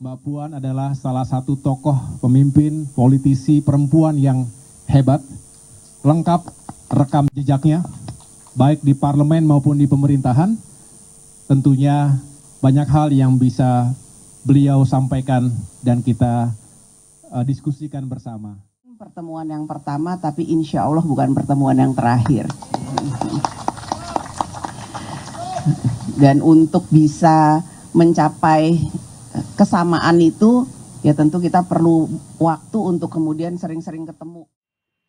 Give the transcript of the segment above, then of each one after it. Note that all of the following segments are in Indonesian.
Mbak Puan adalah salah satu tokoh pemimpin politisi perempuan yang hebat, lengkap rekam jejaknya, baik di parlemen maupun di pemerintahan. Tentunya banyak hal yang bisa beliau sampaikan dan kita diskusikan bersama. Pertemuan yang pertama, tapi insya Allah bukan pertemuan yang terakhir. Dan untuk bisa mencapai kesamaan itu, ya tentu kita perlu waktu untuk kemudian sering-sering ketemu.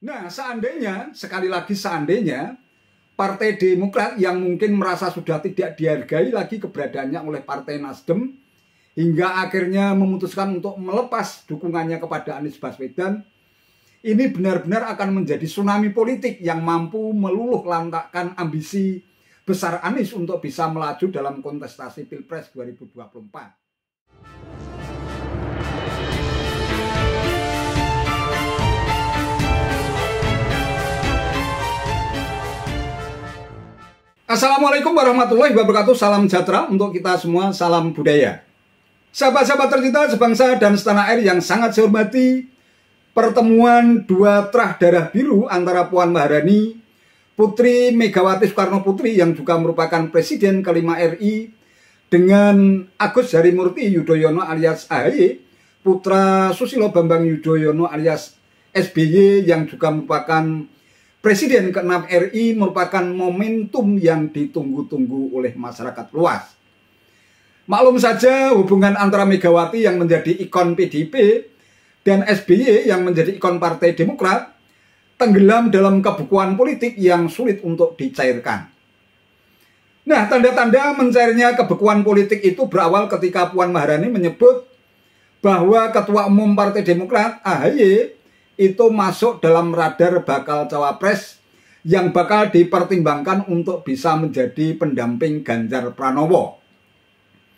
Nah, seandainya, sekali lagi seandainya, Partai Demokrat yang mungkin merasa sudah tidak dihargai lagi keberadaannya oleh Partai Nasdem, hingga akhirnya memutuskan untuk melepas dukungannya kepada Anies Baswedan, ini benar-benar akan menjadi tsunami politik yang mampu meluluh lantakkan ambisi besar Anies untuk bisa melaju dalam kontestasi Pilpres 2024. Assalamualaikum warahmatullahi wabarakatuh. Salam sejahtera untuk kita semua, salam budaya. Sahabat-sahabat tercinta sebangsa dan setanah air yang sangat saya hormati, pertemuan dua terah darah biru antara Puan Maharani, Putri Megawati Soekarno Putri yang juga merupakan Presiden kelima RI, dengan Agus Harimurti Yudhoyono alias AHY, putra Susilo Bambang Yudhoyono alias SBY yang juga merupakan Presiden ke-6 RI, merupakan momentum yang ditunggu-tunggu oleh masyarakat luas. Maklum saja hubungan antara Megawati yang menjadi ikon PDIP dan SBY yang menjadi ikon Partai Demokrat tenggelam dalam kebukuan politik yang sulit untuk dicairkan. Nah, tanda-tanda mencairnya kebekuan politik itu berawal ketika Puan Maharani menyebut bahwa Ketua Umum Partai Demokrat AHY itu masuk dalam radar bakal cawapres yang bakal dipertimbangkan untuk bisa menjadi pendamping Ganjar Pranowo.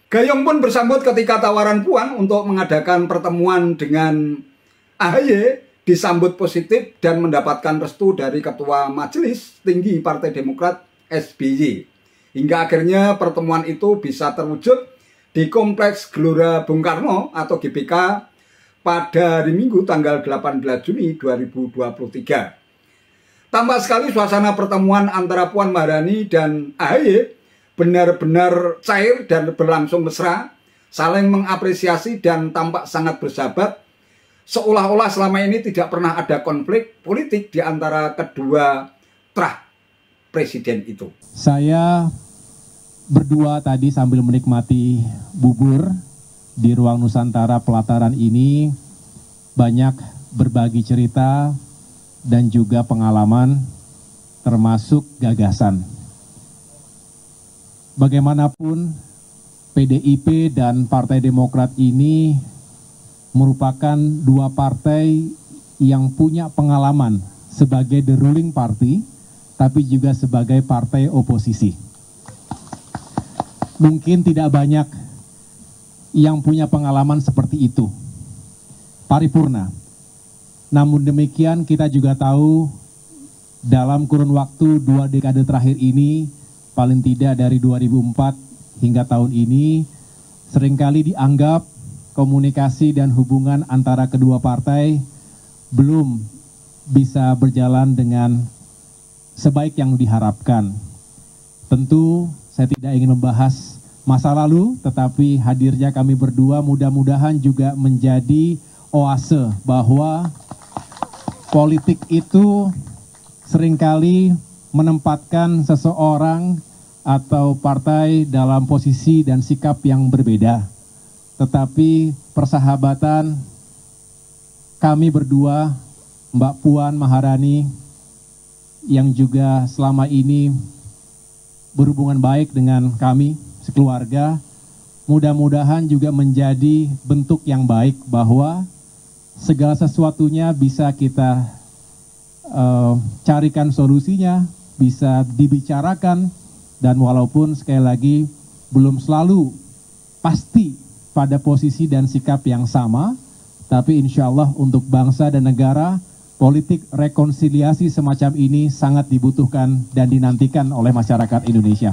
Gayung pun bersambut ketika tawaran Puan untuk mengadakan pertemuan dengan AHY disambut positif dan mendapatkan restu dari Ketua Majelis Tinggi Partai Demokrat SBY. Hingga akhirnya pertemuan itu bisa terwujud di Kompleks Gelora Bung Karno atau GBK pada hari Minggu tanggal 18 Juni 2023. Tampak sekali suasana pertemuan antara Puan Maharani dan AHY benar-benar cair dan berlangsung mesra, saling mengapresiasi dan tampak sangat bersahabat, seolah-olah selama ini tidak pernah ada konflik politik di antara kedua terah presiden itu. Saya berdua tadi sambil menikmati bubur di ruang Nusantara Pelataran ini banyak berbagi cerita dan juga pengalaman termasuk gagasan. Bagaimanapun PDIP dan Partai Demokrat ini merupakan dua partai yang punya pengalaman sebagai the ruling party tapi juga sebagai partai oposisi. Mungkin tidak banyak yang punya pengalaman seperti itu, paripurna. Namun demikian kita juga tahu dalam kurun waktu 2 dekade terakhir ini, paling tidak dari 2004 hingga tahun ini, seringkali dianggap komunikasi dan hubungan antara kedua partai belum bisa berjalan dengan sebaik yang diharapkan. Tentu saya tidak ingin membahas masa lalu, tetapi hadirnya kami berdua mudah-mudahan juga menjadi oase bahwa politik itu seringkali menempatkan seseorang atau partai dalam posisi dan sikap yang berbeda. Tetapi persahabatan kami berdua, Mbak Puan Maharani, yang juga selama ini berhubungan baik dengan kami, keluarga, mudah-mudahan juga menjadi bentuk yang baik bahwa segala sesuatunya bisa kita carikan solusinya, bisa dibicarakan, dan walaupun sekali lagi belum selalu pasti pada posisi dan sikap yang sama, tapi insya Allah untuk bangsa dan negara, politik rekonsiliasi semacam ini sangat dibutuhkan dan dinantikan oleh masyarakat Indonesia.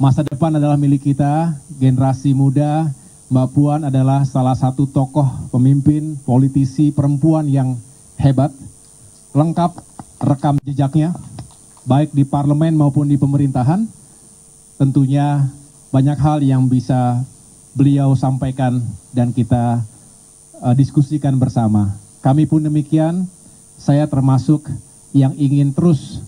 Masa depan adalah milik kita, generasi muda, Mbak Puan adalah salah satu tokoh pemimpin politisi perempuan yang hebat, lengkap rekam jejaknya, baik di parlemen maupun di pemerintahan. Tentunya banyak hal yang bisa beliau sampaikan dan kita diskusikan bersama. Kami pun demikian, saya termasuk yang ingin terus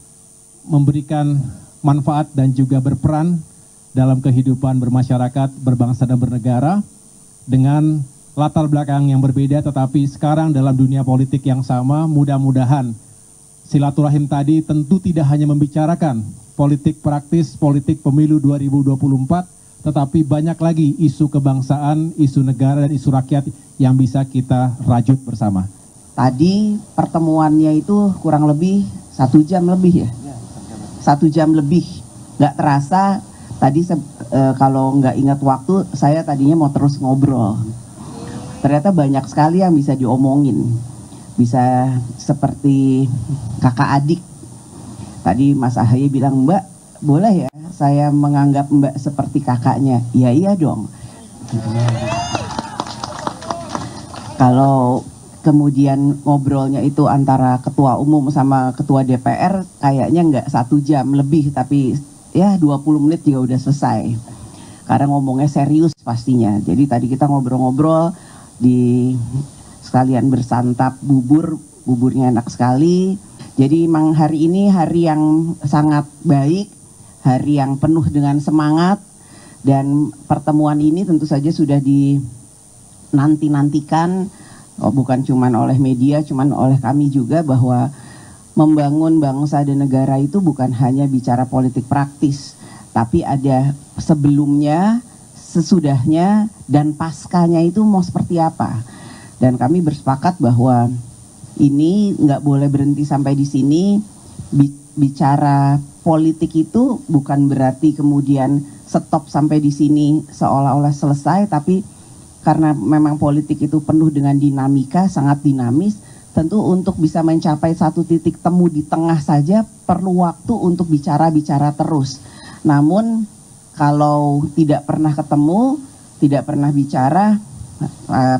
memberikan manfaat dan juga berperan dalam kehidupan bermasyarakat, berbangsa dan bernegara dengan latar belakang yang berbeda, tetapi sekarang dalam dunia politik yang sama. Mudah-mudahan silaturahim tadi tentu tidak hanya membicarakan politik praktis, politik pemilu 2024, tetapi banyak lagi isu kebangsaan, isu negara, dan isu rakyat yang bisa kita rajut bersama. Tadi pertemuannya itu kurang lebih 1 jam lebih ya? 1 jam lebih, nggak terasa. Tadi kalau nggak ingat waktu, saya tadinya mau terus ngobrol. Ternyata banyak sekali yang bisa diomongin. Bisa seperti kakak adik. Tadi Mas Ahaye bilang, Mbak, boleh ya saya menganggap Mbak seperti kakaknya? Ya iya dong. Kalau kemudian ngobrolnya itu antara ketua umum sama ketua DPR, kayaknya nggak 1 jam lebih, tapi ya 20 menit juga udah selesai. Karena ngomongnya serius pastinya. Jadi tadi kita ngobrol-ngobrol di sekalian bersantap buburnya enak sekali. Jadi memang hari ini hari yang sangat baik, hari yang penuh dengan semangat, dan pertemuan ini tentu saja sudah dinanti-nantikan, bukan cuma oleh media, cuma oleh kami juga, bahwa membangun bangsa dan negara itu bukan hanya bicara politik praktis, tapi ada sebelumnya, sesudahnya, dan paskanya itu mau seperti apa. Dan kami bersepakat bahwa ini nggak boleh berhenti sampai di sini. Bicara politik itu bukan berarti kemudian stop sampai di sini seolah-olah selesai, tapi karena memang politik itu penuh dengan dinamika, sangat dinamis. Tentu untuk bisa mencapai satu titik temu di tengah saja perlu waktu untuk bicara-bicara terus. Namun kalau tidak pernah ketemu, tidak pernah bicara,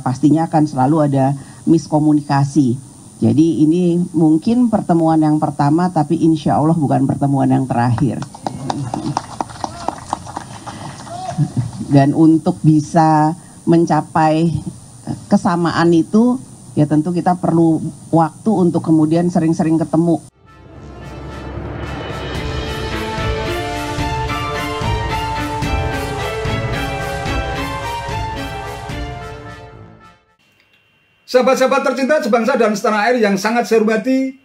pastinya akan selalu ada miskomunikasi. Jadi ini mungkin pertemuan yang pertama, tapi insya Allah bukan pertemuan yang terakhir. Dan untuk bisa mencapai kesamaan itu, ya tentu kita perlu waktu untuk kemudian sering-sering ketemu. Sahabat-sahabat tercinta sebangsa dan setanah air yang sangat saya hormati,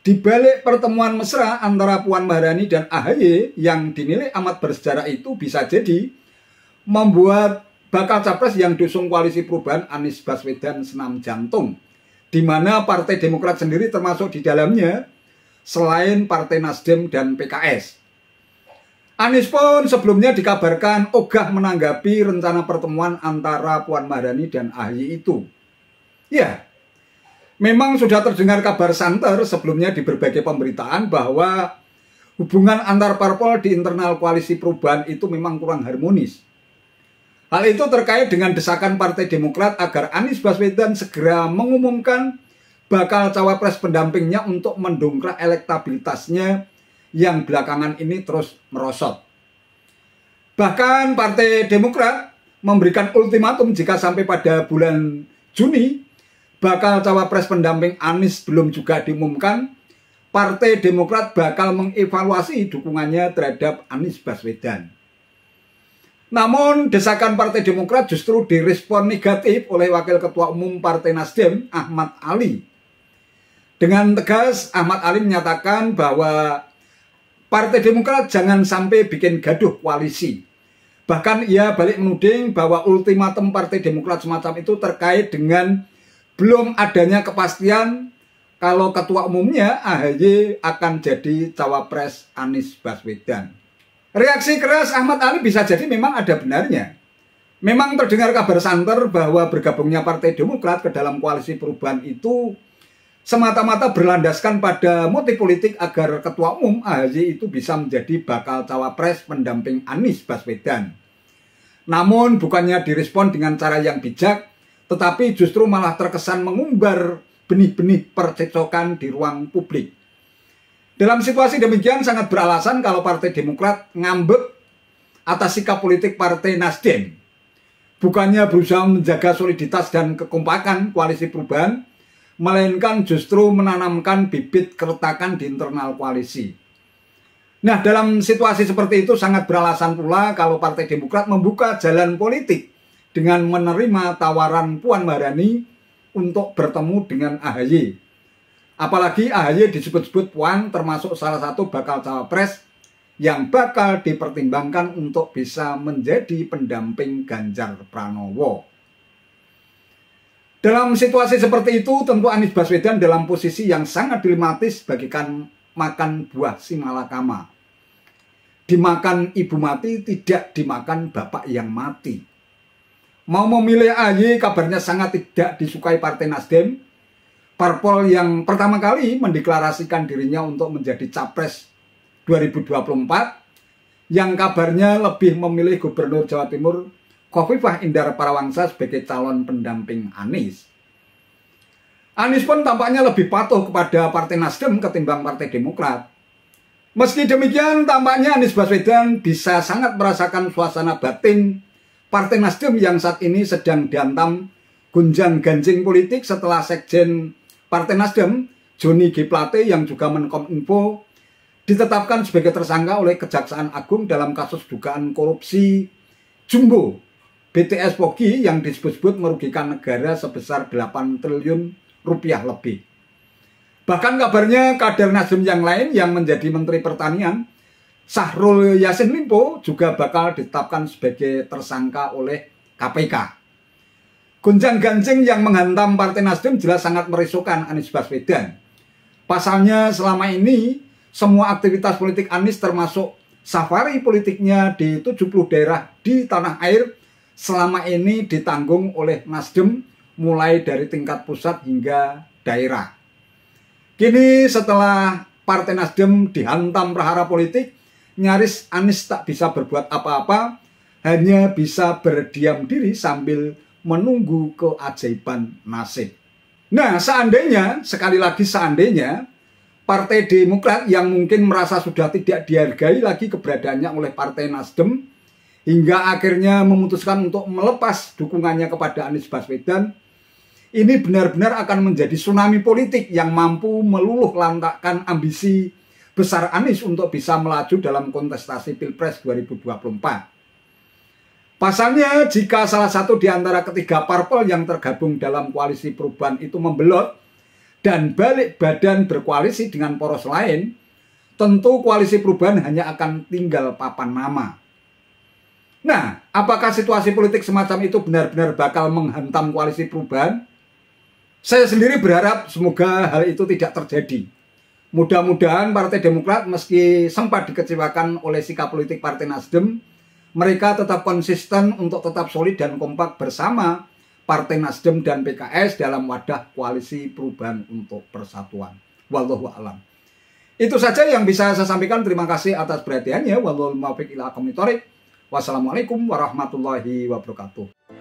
di balik pertemuan mesra antara Puan Maharani dan AHY yang dinilai amat bersejarah itu bisa jadi membuat bakal capres yang diusung koalisi perubahan Anies Baswedan senam jantung, di mana Partai Demokrat sendiri termasuk di dalamnya selain Partai Nasdem dan PKS. Anies pun sebelumnya dikabarkan ogah menanggapi rencana pertemuan antara Puan Maharani dan AHY itu. Ya, memang sudah terdengar kabar santer sebelumnya di berbagai pemberitaan bahwa hubungan antar parpol di internal koalisi perubahan itu memang kurang harmonis. Hal itu terkait dengan desakan Partai Demokrat agar Anies Baswedan segera mengumumkan bakal cawapres pendampingnya untuk mendongkrak elektabilitasnya yang belakangan ini terus merosot. Bahkan Partai Demokrat memberikan ultimatum jika sampai pada bulan Juni bakal cawapres pendamping Anies belum juga diumumkan, Partai Demokrat bakal mengevaluasi dukungannya terhadap Anies Baswedan. Namun desakan Partai Demokrat justru direspon negatif oleh Wakil Ketua Umum Partai Nasdem, Ahmad Ali. Dengan tegas, Ahmad Ali menyatakan bahwa Partai Demokrat jangan sampai bikin gaduh koalisi. Bahkan ia balik menuding bahwa ultimatum Partai Demokrat semacam itu terkait dengan belum adanya kepastian kalau ketua umumnya AHY akan jadi cawapres Anies Baswedan. Reaksi keras Ahmad Ali bisa jadi memang ada benarnya. Memang terdengar kabar santer bahwa bergabungnya Partai Demokrat ke dalam koalisi perubahan itu semata-mata berlandaskan pada motif politik agar ketua umum AHY itu bisa menjadi bakal cawapres pendamping Anies Baswedan. Namun bukannya direspon dengan cara yang bijak, tetapi justru malah terkesan mengumbar benih-benih percekcokan di ruang publik. Dalam situasi demikian sangat beralasan kalau Partai Demokrat ngambek atas sikap politik Partai Nasdem. Bukannya berusaha menjaga soliditas dan kekompakan koalisi perubahan, melainkan justru menanamkan bibit keretakan di internal koalisi. Nah, dalam situasi seperti itu sangat beralasan pula kalau Partai Demokrat membuka jalan politik dengan menerima tawaran Puan Maharani untuk bertemu dengan AHY. Apalagi AHY disebut-sebut Puan termasuk salah satu bakal cawapres yang bakal dipertimbangkan untuk bisa menjadi pendamping Ganjar Pranowo. Dalam situasi seperti itu, tentu Anies Baswedan dalam posisi yang sangat dilematis bagikan makan buah si malakama. Dimakan ibu mati, tidak dimakan bapak yang mati. Mau memilih AHY kabarnya sangat tidak disukai Partai Nasdem, parpol yang pertama kali mendeklarasikan dirinya untuk menjadi capres 2024, yang kabarnya lebih memilih Gubernur Jawa Timur Khofifah Indar Parawangsa sebagai calon pendamping Anies. Anies pun tampaknya lebih patuh kepada Partai Nasdem ketimbang Partai Demokrat. Meski demikian, tampaknya Anies Baswedan bisa sangat merasakan suasana batin Partai Nasdem yang saat ini sedang dihantam gunjang-ganjing politik setelah Sekjen Partai Nasdem, Joni G. Plate yang juga Menkominfo, ditetapkan sebagai tersangka oleh Kejaksaan Agung dalam kasus dugaan korupsi jumbo BTS Pogi yang disebut-sebut merugikan negara sebesar 8 triliun rupiah lebih. Bahkan kabarnya kader Nasdem yang lain yang menjadi Menteri Pertanian, Syahrul Yassin Limpo, juga bakal ditetapkan sebagai tersangka oleh KPK. Gonjang-ganjing yang menghantam Partai Nasdem jelas sangat merisaukan Anies Baswedan. Pasalnya selama ini semua aktivitas politik Anies termasuk safari politiknya di 70 daerah di tanah air selama ini ditanggung oleh Nasdem mulai dari tingkat pusat hingga daerah. Kini setelah Partai Nasdem dihantam prahara politik, nyaris Anies tak bisa berbuat apa-apa, hanya bisa berdiam diri sambil menunggu keajaiban nasib. Nah, seandainya, sekali lagi seandainya, Partai Demokrat yang mungkin merasa sudah tidak dihargai lagi keberadaannya oleh Partai Nasdem, hingga akhirnya memutuskan untuk melepas dukungannya kepada Anies Baswedan, ini benar-benar akan menjadi tsunami politik yang mampu meluluh lantakkan ambisi besar Anies untuk bisa melaju dalam kontestasi Pilpres 2024. Pasalnya, jika salah satu di antara ketiga parpol yang tergabung dalam koalisi perubahan itu membelot dan balik badan berkoalisi dengan poros lain, tentu koalisi perubahan hanya akan tinggal papan nama. Nah, apakah situasi politik semacam itu benar-benar bakal menghantam koalisi perubahan? Saya sendiri berharap semoga hal itu tidak terjadi. Mudah-mudahan Partai Demokrat meski sempat dikecewakan oleh sikap politik Partai Nasdem, mereka tetap konsisten untuk tetap solid dan kompak bersama Partai Nasdem dan PKS dalam wadah koalisi perubahan untuk persatuan. Wallahu a'lam. Itu saja yang bisa saya sampaikan. Terima kasih atas perhatiannya. Wallahul muwaffiq ila aqwamit thoriq. Wassalamualaikum warahmatullahi wabarakatuh.